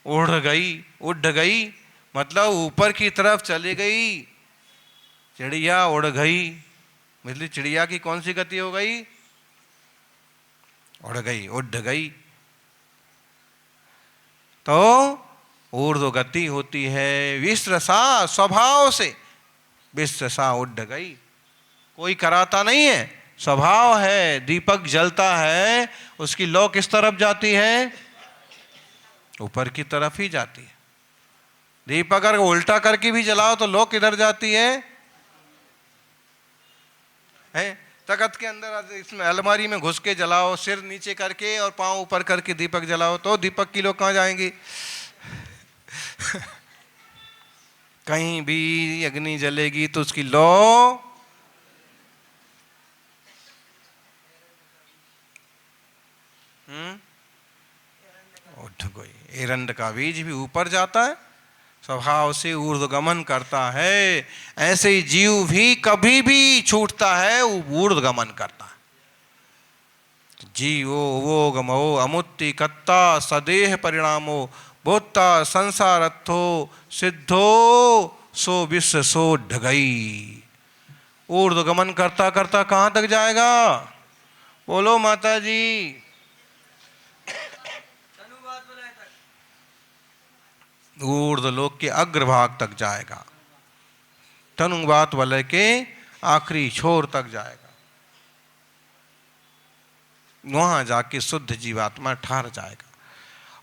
उड़ गई, उड़ गई मतलब ऊपर की तरफ चली गई। चिड़िया उड़ गई, मतलब चिड़िया की कौन सी गति हो गई? उड़ गई, उड़ गई। तो ऊर्ध्व गति होती है। विश्रसा, स्वभाव से विश्रसा उड़ गई। कोई कराता नहीं है, स्वभाव है। दीपक जलता है, उसकी लौ किस तरफ जाती है? ऊपर की तरफ ही जाती है। दीपक अगर उल्टा करके भी जलाओ तो लौ किधर जाती है? तख्त के अंदर इसमें अलमारी में घुस के जलाओ, सिर नीचे करके और पांव ऊपर करके दीपक जलाओ तो दीपक की लौ कहाँ जाएंगी? कहीं भी अग्नि जलेगी तो उसकी लौ उठ गई। एरंड का बीज भी ऊपर जाता है, स्वभाव से ऊर्ध्वगमन करता है। ऐसे ही जीव भी कभी भी छूटता है, वो ऊर्ध्वगमन करता है। जीवो वो गमो अमुत्ति कत्ता सदेह परिणामो बोत्ता संसारत्थो सिद्धो सो विश्व सो ढगई। ऊर्ध्वगमन करता करता कहां तक जाएगा? बोलो माता जी। ऊर्ध्वलोक के अग्रभाग तक जाएगा, तनुवात वलय के आखिरी छोर तक जाएगा। वहां जाके शुद्ध जीवात्मा ठहर जाएगा।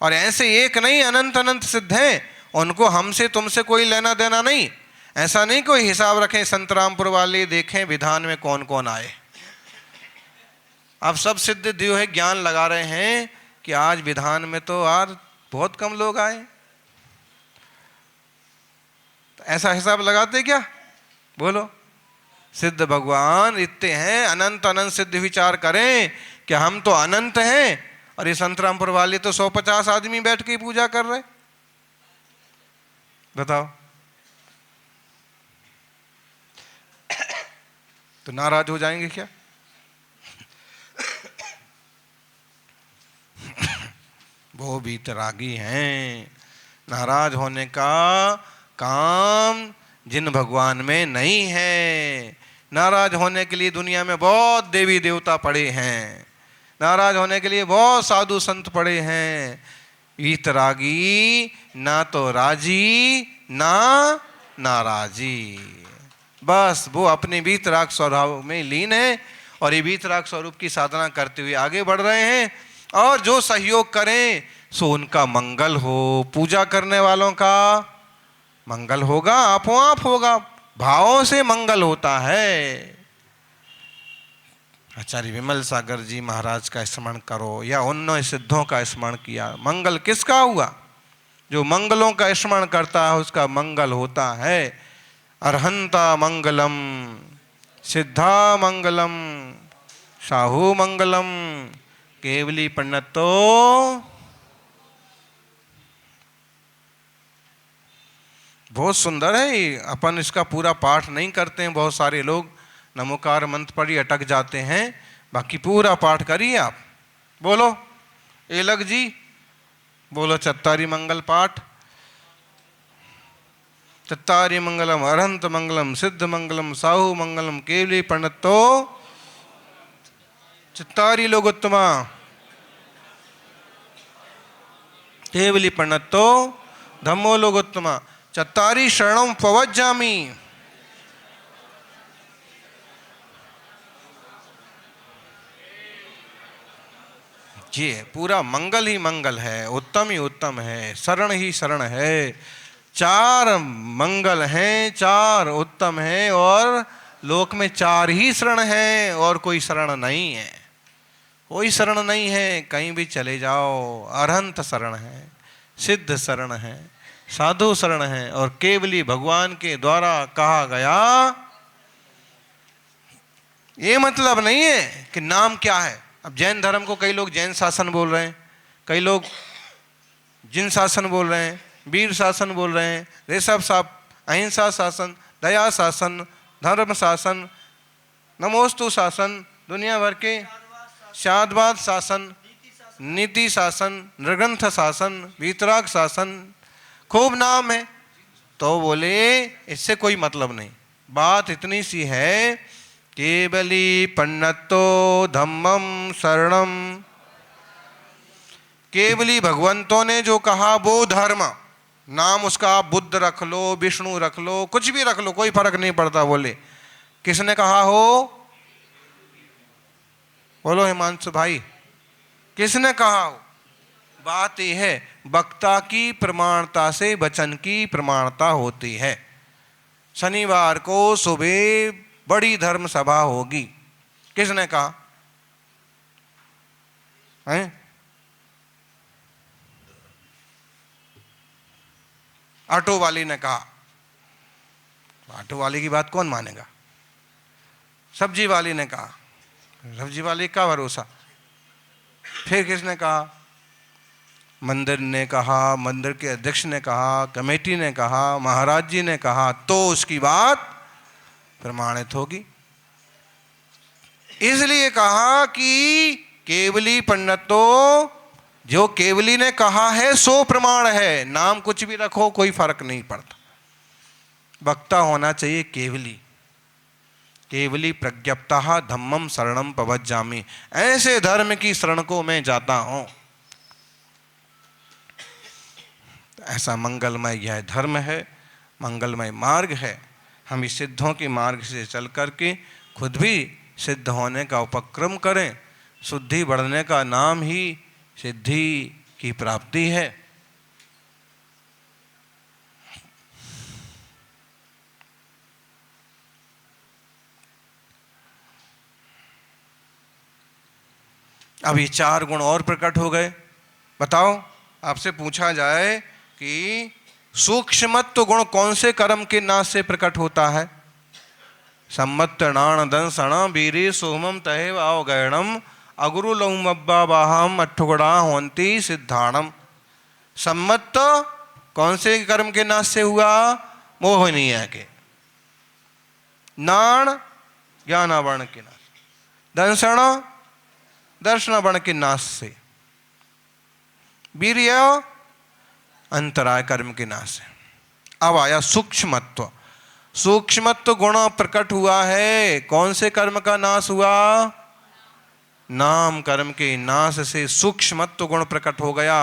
और ऐसे एक नहीं, अनंत अनंत सिद्ध हैं, उनको हमसे तुमसे कोई लेना देना नहीं। ऐसा नहीं कोई हिसाब रखें संतरामपुर वाले देखें विधान में कौन कौन आए। अब सब सिद्ध दियो है ज्ञान लगा रहे हैं कि आज विधान में तो आज बहुत कम लोग आए। तो ऐसा हिसाब लगाते क्या? बोलो। सिद्ध भगवान इतने हैं, अनंत अनंत सिद्ध विचार करें कि हम तो अनंत हैं और ये संतरामपुर वाले तो 150 आदमी बैठ के पूजा कर रहे। बताओ। तो नाराज हो जाएंगे क्या? वो वीतरागी हैं। नाराज होने का काम जिन भगवान में नहीं है। नाराज होने के लिए दुनिया में बहुत देवी देवता पड़े हैं, नाराज होने के लिए बहुत साधु संत पड़े हैं। वीतरागी ना तो राजी ना नाराजी, बस वो अपने वीतराग स्वभाव में लीन है और ये वीतराग स्वरूप की साधना करते हुए आगे बढ़ रहे हैं। और जो सहयोग करें सो उनका मंगल हो, पूजा करने वालों का मंगल होगा, आपो आप होगा। भावों से मंगल होता है। आचार्य विमल सागर जी महाराज का स्मरण करो या उन सिद्धों का स्मरण किया, मंगल किसका हुआ? जो मंगलों का स्मरण करता है उसका मंगल होता है। अर्हंता मंगलम, सिद्धा मंगलम, साहू मंगलम, केवली पंडितो। बहुत सुंदर है। अपन इसका पूरा पाठ नहीं करते हैं, बहुत सारे लोग नमोकार मंत्र पर ही अटक जाते हैं। बाकी पूरा पाठ करिए आप। बोलो एलग जी, बोलो चत्तारी मंगल पाठ। चत्तारी मंगलम, अरहंत मंगलम, सिद्ध मंगलम, साहू मंगलम, केवली पंडितो। चत्तारी लोकोत्तमा, केवली पंडितो, धम्मो लोकोत्तमा, चत्तारी शरणम पवज्जामि। ये पूरा मंगल ही मंगल है, उत्तम ही उत्तम है, शरण ही शरण है। चार मंगल हैं, चार उत्तम हैं और लोक में चार ही शरण हैं और कोई शरण नहीं है। कोई शरण नहीं है, कहीं भी चले जाओ। अरहंत शरण है, सिद्ध शरण है, साधु शरण है और केवली भगवान के द्वारा कहा गया। ये मतलब नहीं है कि नाम क्या है। अब जैन धर्म को कई लोग जैन शासन बोल रहे हैं, कई लोग जिन शासन बोल रहे हैं, वीर शासन बोल रहे हैं, ऋषभ साहब अहिंसा शासन, दया शासन, धर्म शासन, नमोस्तु शासन, दुनिया भर के शादवाद शासन, नीति शासन, नृग्रंथ शासन, वीतराग शासन, खूब नाम है। तो बोले इससे कोई मतलब नहीं। बात इतनी सी है, केवली पन्नतो धम्मम शरणम। केवली भगवंतों ने जो कहा वो धर्म, नाम उसका आप बुद्ध रख लो, विष्णु रख लो, कुछ भी रख लो, कोई फर्क नहीं पड़ता। बोले किसने कहा हो? बोलो हिमांशु भाई, किसने कहा हो? बात यह है, वक्ता की प्रमाणता से वचन की प्रमाणता होती है। शनिवार को सुबह बड़ी धर्म सभा होगी, किसने कहा है? ऑटो वाली ने कहा, ऑटो वाले की बात कौन मानेगा? सब्जी वाले ने कहा, सब्जी वाले का भरोसा। फिर किसने कहा? मंदिर ने कहा, मंदिर के अध्यक्ष ने कहा, कमेटी ने कहा, महाराज जी ने कहा, तो उसकी बात प्रमाणित होगी। इसलिए कहा कि केवली पंडितों, जो केवली ने कहा है सो प्रमाण है। नाम कुछ भी रखो कोई फर्क नहीं पड़ता, वक्ता होना चाहिए केवली। केवली प्रज्ञप्ता धम्मम शरणम पवज्जामि, ऐसे धर्म की शरण को मैं जाता हूं। ऐसा मंगलमय यह धर्म है, मंगलमय मार्ग है। हम इस सिद्धों के मार्ग से चल करके खुद भी सिद्ध होने का उपक्रम करें। शुद्धि बढ़ने का नाम ही सिद्धि की प्राप्ति है। अब ये 4 गुण और प्रकट हो गए। बताओ, आपसे पूछा जाए कि सूक्ष्मत्व गुण कौन से कर्म के नाश से प्रकट होता है? सम्मत नाण दंसण वीरे सोमम तहेव अवगणम अगुरु लौमब्बा बाहम अठुगड़ा होंती सिद्धाणम। सम्मत कौन से कर्म के नाश से हुआ? मोहनीय के। नाण ज्ञानावरण के नाश, दंसण दर्शनावरण के नाश से, वीर्य अंतराय कर्म के नाश से। अब आया सूक्ष्मत्व। सूक्ष्मत्व गुण प्रकट हुआ है। कौन से कर्म का नाश हुआ? नाम कर्म के नाश से सूक्ष्मत्व गुण प्रकट हो गया।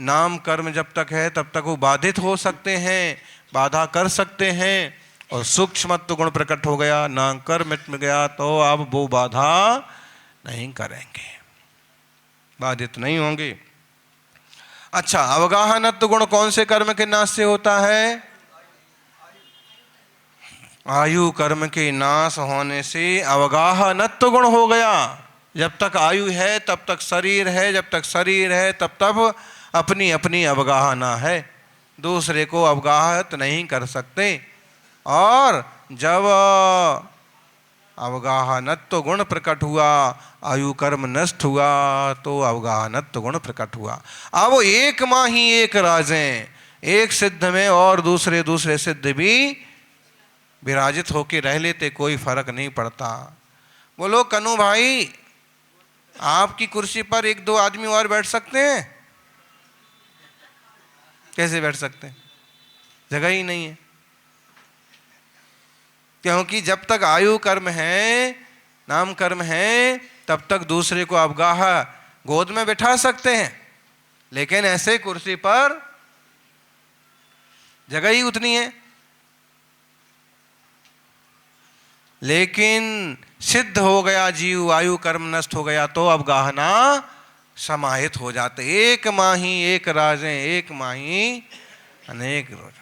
नाम कर्म जब तक है तब तक वो बाधित हो सकते हैं, बाधा कर सकते हैं, और सूक्ष्मत्व गुण प्रकट हो गया, नाम कर्म मिट गया, तो अब वो बाधा नहीं करेंगे, बाधित नहीं होंगे। अच्छा, अवगाहनत्व गुण कौन से कर्म के नाश से होता है? आयु कर्म के नाश होने से अवगाहनत्व गुण हो गया। जब तक आयु है तब तक शरीर है, जब तक शरीर है तब तक अपनी अपनी अवगाहना है, दूसरे को अवगाहत नहीं कर सकते। और जब अवगाहनत्व गुण प्रकट हुआ, आयु कर्म नष्ट हुआ, तो अवगाहनत्व गुण प्रकट हुआ। अब एक माँ ही एक राजें, एक सिद्ध में और दूसरे सिद्ध भी विराजित होके रह लेते, कोई फर्क नहीं पड़ता। बोलो कन्नू भाई, आपकी कुर्सी पर 1-2 आदमी और बैठ सकते हैं? कैसे बैठ सकते हैं? जगह ही नहीं है। क्योंकि जब तक आयु कर्म है, नाम कर्म है, तब तक दूसरे को अवगाह गोद में बैठा सकते हैं, लेकिन ऐसे कुर्सी पर जगह ही उतनी है। लेकिन सिद्ध हो गया जीव, आयु कर्म नष्ट हो गया, तो अवगाहना समाहित हो जाते। एक माही एक राजें, एक माही अनेक रोज।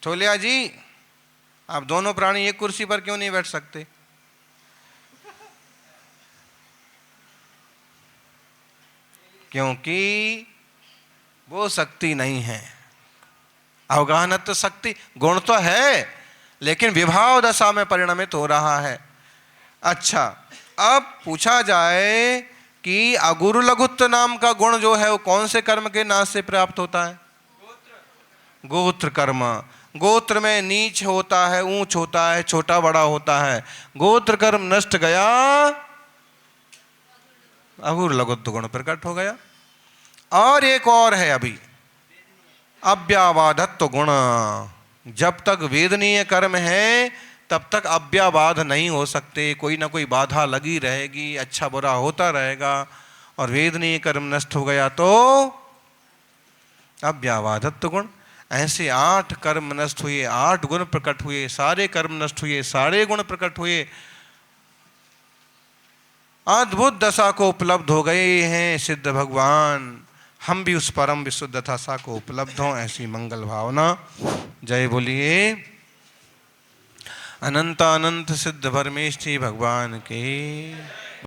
छोलिया जी, आप दोनों प्राणी एक कुर्सी पर क्यों नहीं बैठ सकते? क्योंकि वो शक्ति नहीं है। अवगाहनत्व शक्ति गुण तो है, लेकिन विभाव दशा में परिणमित हो रहा है। अच्छा, अब पूछा जाए कि अगुरु लघुत्व नाम का गुण जो है वो कौन से कर्म के नाश से प्राप्त होता है? गोत्र कर्म। गोत्र में नीच होता है, ऊंच होता है, छोटा बड़ा होता है। गोत्र कर्म नष्ट गया, अगुरु लघुत्व गुण प्रकट हो गया। और एक और है अभी, अव्याबाधत्व गुण। जब तक वेदनीय कर्म है तब तक अव्याबाध नहीं हो सकते, कोई ना कोई बाधा लगी रहेगी, अच्छा बुरा होता रहेगा। और वेदनीय कर्म नष्ट हो गया तो अव्याबाधत्व गुण। ऐसे 8 कर्म नष्ट हुए, 8 गुण प्रकट हुए, सारे कर्म नष्ट हुए, सारे गुण प्रकट हुए, अद्भुत दशा को उपलब्ध हो गए हैं सिद्ध भगवान। हम भी उस परम विशुद्ध दशा को उपलब्ध हों, ऐसी मंगल भावना। जय बोलिए अनंत अनंत सिद्ध परमेष्ठी भगवान के।